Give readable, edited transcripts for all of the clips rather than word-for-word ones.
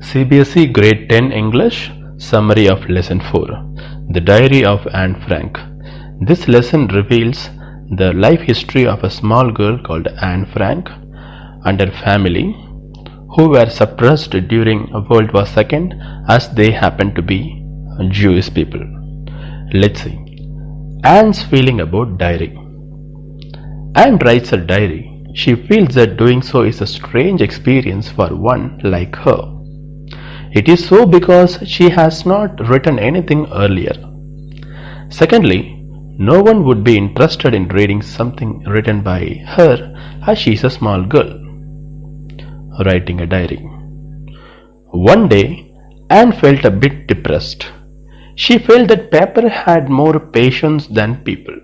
CBSE Grade 10 English Summary of Lesson 4 The Diary of Anne Frank. This lesson reveals the life history of a small girl called Anne Frank and her family, who were suppressed during World War II as they happened to be Jewish people. Let's see. Anne's feeling about diary. Anne writes her diary. She feels that doing so is a strange experience for one like her. It is so because she has not written anything earlier. Secondly, no one would be interested in reading something written by her as she is a small girl. Writing a diary. One day, Anne felt a bit depressed. She felt that paper had more patience than people.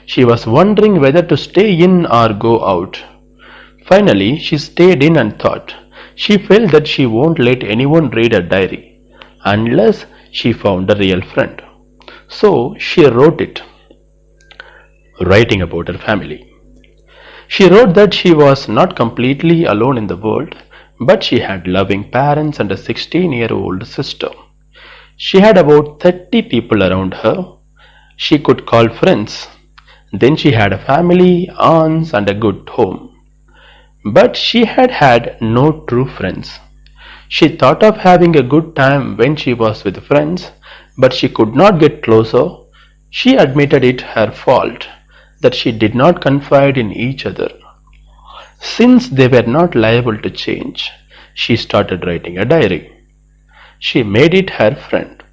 She was wondering whether to stay in or go out. Finally, she stayed in and thought. She felt that she won't let anyone read her diary unless she found a real friend. So she wrote it, writing about her family. She wrote that she was not completely alone in the world, but she had loving parents and a 16-year-old sister. She had about 30 people around her she could call friends. Then she had a family, aunts, and a good home. But she had had no true friends. She thought of having a good time when she was with friends, but she could not get closer. She admitted it her fault that she did not confide in each other. Since they were not liable to change, she started writing a diary. She made it her friend.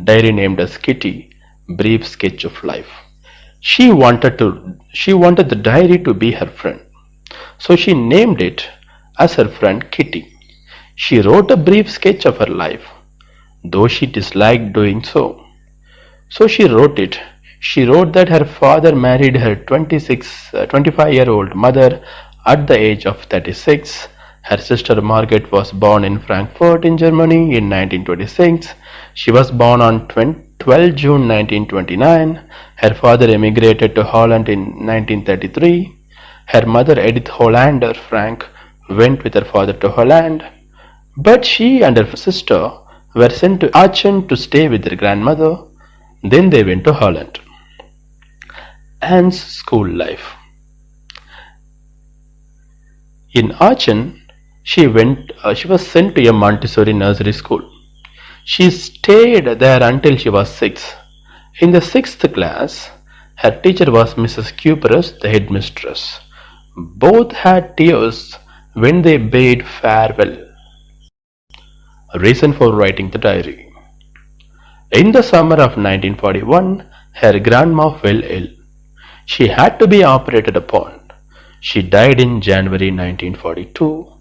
Diary named as Kitty, Brief Sketch of Life. She wanted the diary to be her friend. So she named it as her friend Kitty. She wrote a brief sketch of her life, though she disliked doing so. So she wrote it. She wrote that her father married her 25-year-old mother at the age of 36. Her sister Margaret was born in Frankfurt in Germany in 1926. She was born on 12 June 1929. Her father emigrated to Holland in 1933. Her mother, Edith Hollander Frank, went with her father to Holland, but she and her sister were sent to Aachen to stay with their grandmother. Then they went to Holland. Anne's school life. In Aachen, she was sent to a Montessori nursery school. She stayed there until she was 6. In the 6th class, her teacher was Mrs. Kuperus, the headmistress. Both had tears when they bade farewell. Reason for writing the diary. In the summer of 1941, her grandma fell ill. She had to be operated upon. She died in January 1942.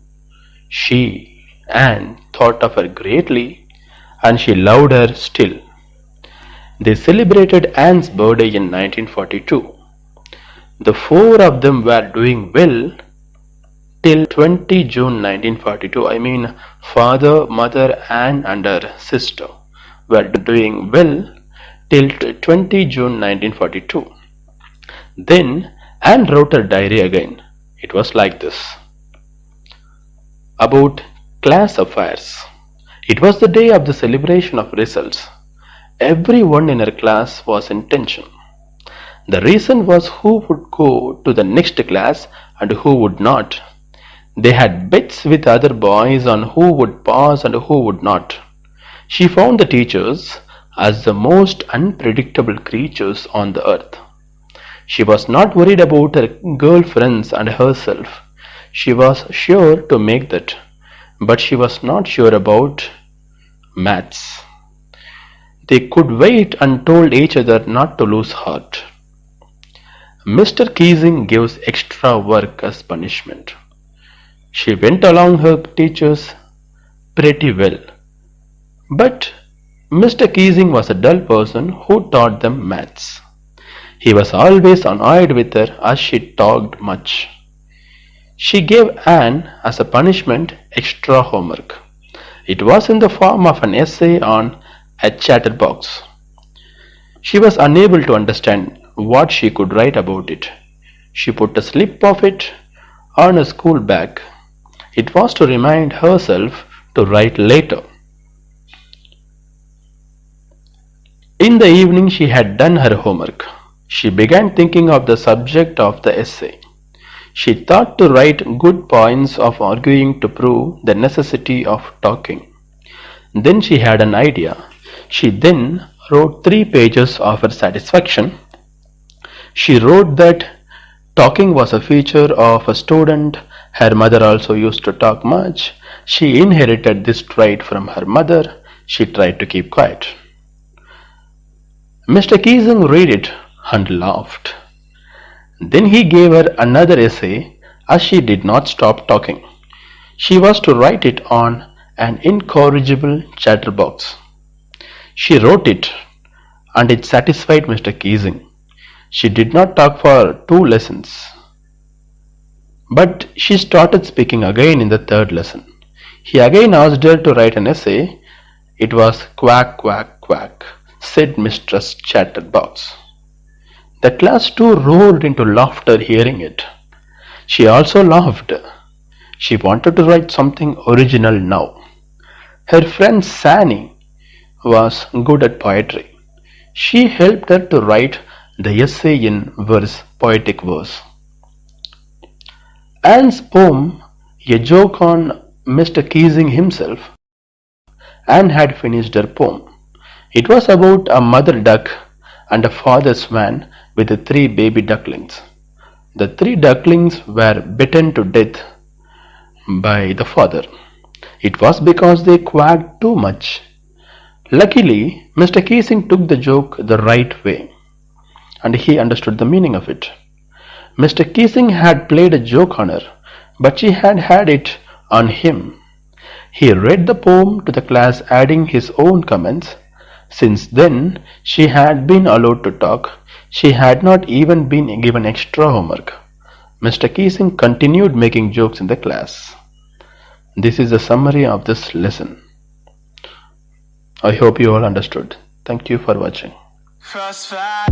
She, Anne, thought of her greatly, and she loved her still. They celebrated Anne's birthday in 1942. The 4 of them were doing well till 20 June 1942. I mean, father, mother, Anne and her sister were doing well till 20 June 1942. Then Anne wrote her diary again. It was like this. About class affairs. It was the day of the celebration of results. Everyone in her class was in tension. The reason was who would go to the next class and who would not. They had bets with other boys on who would pass and who would not. She found the teachers as the most unpredictable creatures on the earth. She was not worried about her girlfriends and herself. She was sure to make that, but she was not sure about maths. They could wait and told each other not to lose heart. Mr. Keesing gives extra work as punishment. She went along her teachers pretty well. But Mr. Keesing was a dull person who taught them maths. He was always annoyed with her as she talked much. She gave Anne as a punishment extra homework. It was in the form of an essay on a chatterbox. She was unable to understand what she could write about it. She put a slip of it on a school bag. It was to remind herself to write later. In the evening, she had done her homework. She began thinking of the subject of the essay. She thought to write good points of arguing to prove the necessity of talking. Then she had an idea. She then wrote 3 pages of her satisfaction. She wrote that talking was a feature of a student. Her mother also used to talk much. She inherited this trait from her mother. She tried to keep quiet. Mr. Keesing read it and laughed. Then he gave her another essay as she did not stop talking. She was to write it on an incorrigible chatterbox. She wrote it and it satisfied Mr. Keesing. She did not talk for 2 lessons. But she started speaking again in the 3rd lesson. He again asked her to write an essay. It was quack, quack, quack, said Mistress Chatterbox. The class too roared into laughter hearing it. She also laughed. She wanted to write something original now. Her friend Sani was good at poetry. She helped her to write the essay in poetic verse. Anne's poem, a joke on Mr. Keesing himself. Anne had finished her poem. It was about a mother duck and a father swan with the 3 baby ducklings. The 3 ducklings were bitten to death by the father. It was because they quacked too much. Luckily, Mr. Keesing took the joke the right way, and he understood the meaning of it. Mr. Keesing had played a joke on her, but she had had it on him. He read the poem to the class, adding his own comments. Since then, she had been allowed to talk. She had not even been given extra homework. Mr. Keesing continued making jokes in the class. This is a summary of this lesson. I hope you all understood. Thank you for watching. Crossfire.